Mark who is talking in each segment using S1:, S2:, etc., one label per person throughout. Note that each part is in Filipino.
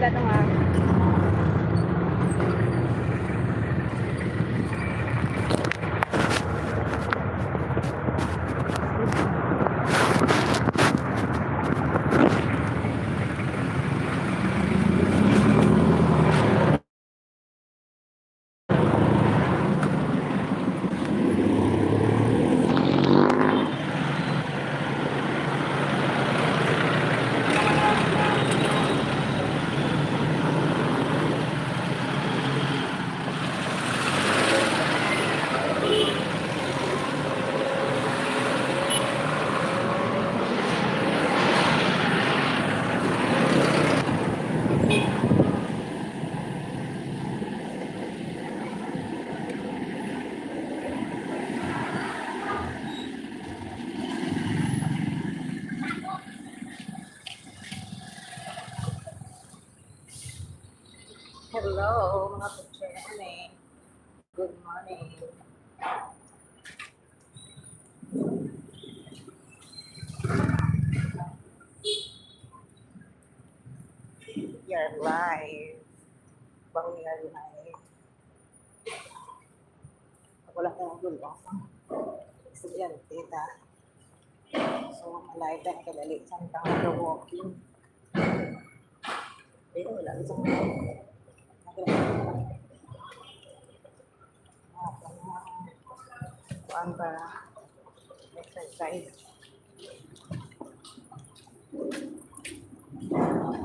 S1: pala ito nga. Hello, mga kutsene. Good morning. You're live. Bang you're live. Ako lang yung gulo. Estudyante ta. So, live na kalali. Santang walking. Pero wala isang kuan para exercise.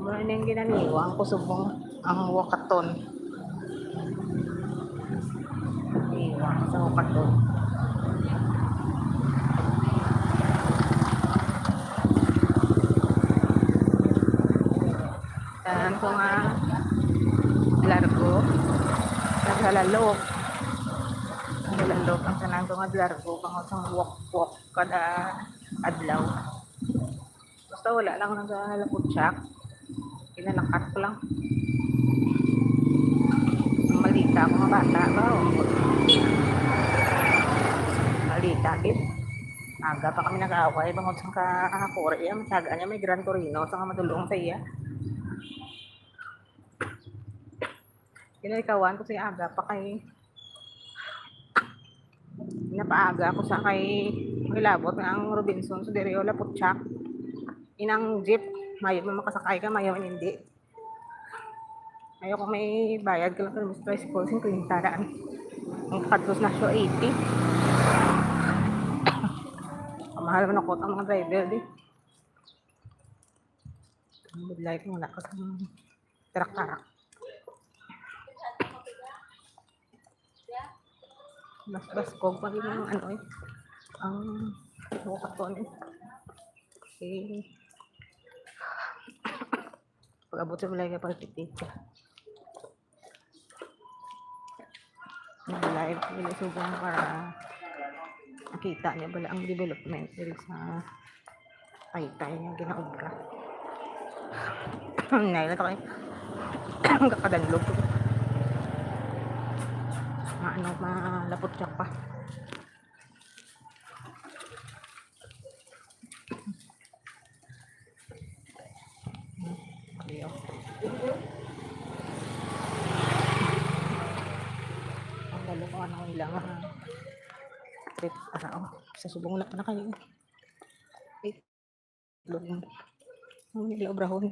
S1: Morning ginaniwang ko subong ang wakaton. Iwang sa wakaton. Tanan ko nga largo. Naghalalok. Naghalalok ang tanan ko nga largo. Pangosang walk kada adlaw. Basta wala lang naghalaputsak. Pinalakat ko lang. Malita ako nga bata ba? Malita din. Aga pa kami nag-aaway. Bangod sa ka-Korea. Masaga niya may Gran Torino. Sa madulong sa iya. Kinalikawan ko sa aga pa kay napaaga ako sa kay Milabot nga ang Robinson so diri wala putsak inang jeep mayo mo makasakay ka mayo hindi mayo kung may bayad ka lang sa tricycle 50 daan ang kadtos na siya 80 ang mahal man ako ang mga driver di ang good life mo na kasi tarak-tarak bas ko pa rin ang ano ang wakaton okay pag-abot sa balay ka pag-titit ka live nila subong para makita niya bala ang development dito sa paytay niya ginaog ka naila ka kayo kakadanlog ko ano malapot siya pa ang dalo ko ano ilang trip sa subong na pa na kayo lulong ang nila obrahon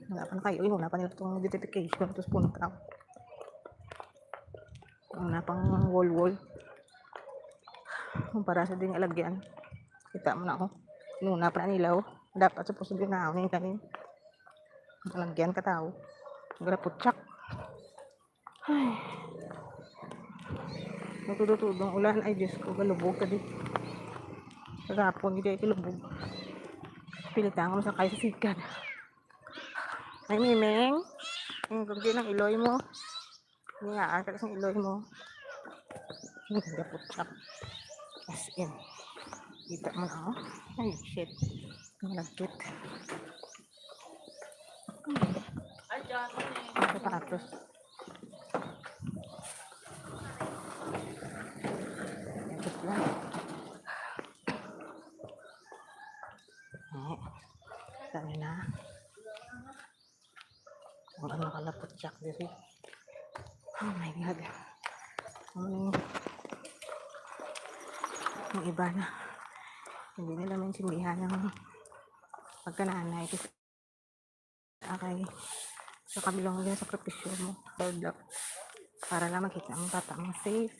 S1: wala pa na kayo wala pa nila itong identification tapos punta wala pang wall para sa ding alagyan kita mo na ako nuna pa na nila dapat sa puso din na ako yung kanin alagyan ka tao garaputsak ay matudutudong ulan ay Diyos ko galubog ka di kagapon hindi ay kilubog pilitang mo sa kayo sa sikat ay mimeng yung gagawin ng iloy mo niyaan ka kasang iloy mo garaputsak as in kita mo na ay shit nalagkit ay dyan sapatos ito lang sabi na Ang ano kalapot siya diri. Oh my god. Ang iba na. Hindi nila maintindihan ng pagkananay. Kasi akay sa kabilang din sa sakripisyo mo. Para lang makita mo tata mo safe.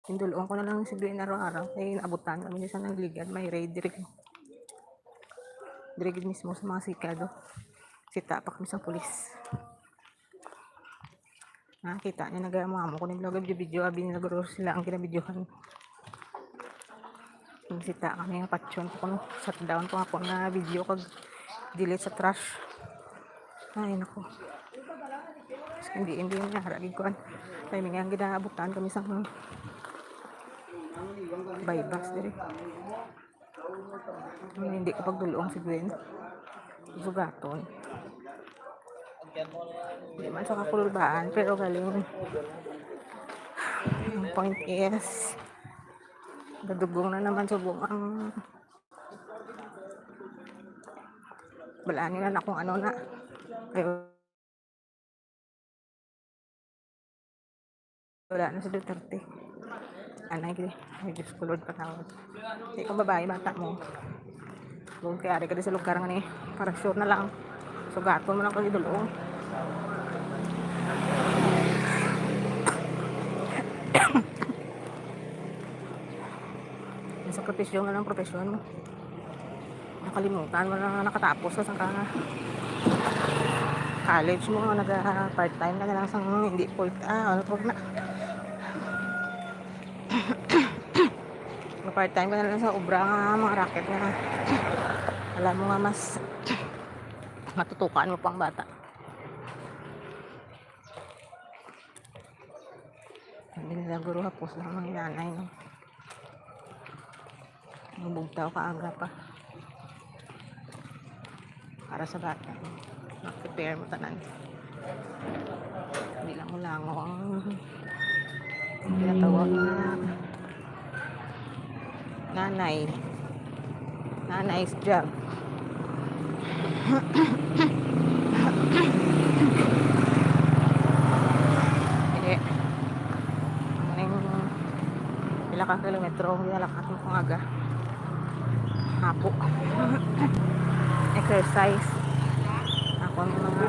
S1: Tindulong ko na lang si Gwen araw-araw. Ay naabutan kami sa nagligad. May raid dirigid mismo sa mga sikado. Sita pa kami sa pulis. Nakita niya nagamo ko ng vlog video abi nila guro sila ang ginabidyohan. Sita kami ng patyon ko shut down ko ako na video kag delete sa trash. Ay nako. Hindi na haragin ko an. Timing ang ginaabutan kami sa bypass dire. Hindi ko pagdulong si Gwen. Sugaton. Hindi man sa kapulbaan pero galing. Ang point is dadugong na naman subong ang balaan nila na kung ano na. Wala na sa Duterte. Anay gini. Ay Diyos ko Lord patawad. Hindi kang babae bata mo. Kung kaya ka din sa lugar nga ni. Para sure na lang. Sugaton mo lang kag idulong. Sa profesyon nga ng profesyon mo. Nakalimutan mo na nakatapos sa college mo naga part-time ka na lang sang hindi full ano po na part-time ka na lang sa obra nga mga racket nga alam mo nga mas matutukan mo pang bata. Hindi nila guro hapos lang mga nanay no? Bugtaw ka aga pa para sa bata mag-prepare mo tanan hindi lang ulango ang tinatawag na nanay's job. Hindi pila ka kilometro nilalakad mo kung aga hapo exercise ako ng mga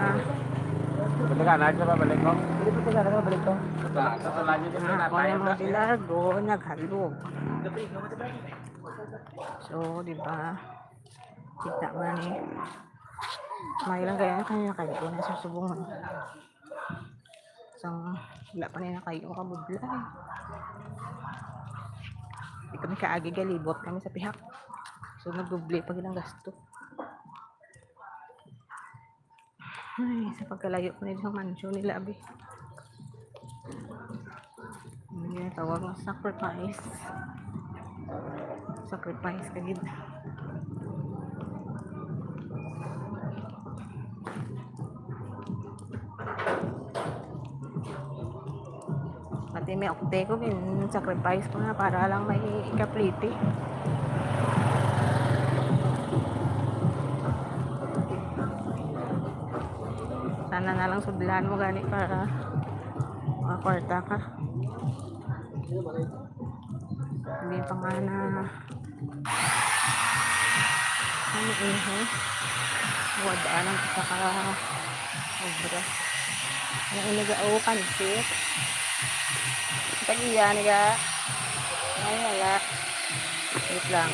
S2: Pagkakanag sa babalik ko?
S1: hindi pa talaga mabalik to
S2: Sa lagi din na
S1: ako ng mga bilargo naghalog so diba kita man eh may lang kaya kanya kayo na susubong isang wala pa nila kayo kabudlay hindi kami kaagi galibot kami sa pihak so nagduble pag ilang gasto. Ay, sa pagkalayo ko nila sa mansyon nila abi hindi tawag ng sacrifice kagid pati may okte ko sacrifice ko na para lang may ikapliti sana na lang sudlan mo gani para makakwarta ka hindi pa nga na ano wadaan ang isa ka obra na inaga pansit tagiya niga ay wala wait lang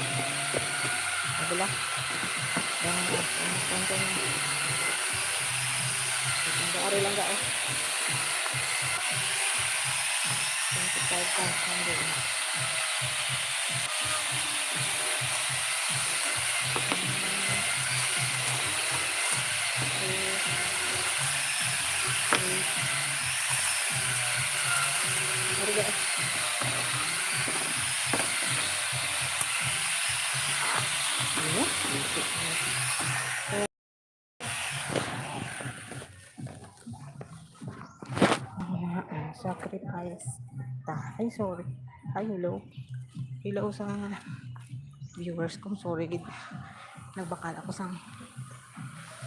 S1: wala yung konten ari lang ga 25,000 sacrifice ay sorry ay hello sa viewers kong sorry gid Nagbakal ako sang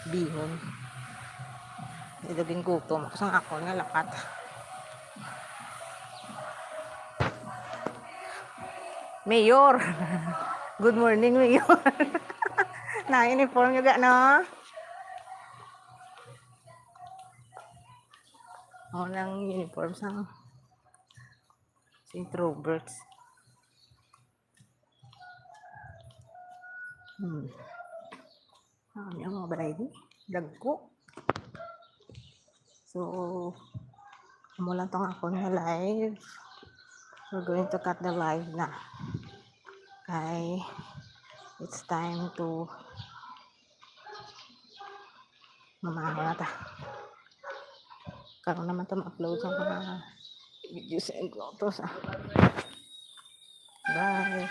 S1: bihon. Idaging gutom ako sang ako nga lapat. Mayor! Good morning, Mayor! Na-uniform nyo ga, no? Ako ng uniform sang St. Roberts. Ano yung mga balay di? Dagko. So, amo lang tong ako na live. We're going to cut the live na. Okay. It's time to mamahaw na ta. Karoon naman ito ma-upload sa mga videos and photos. Bye.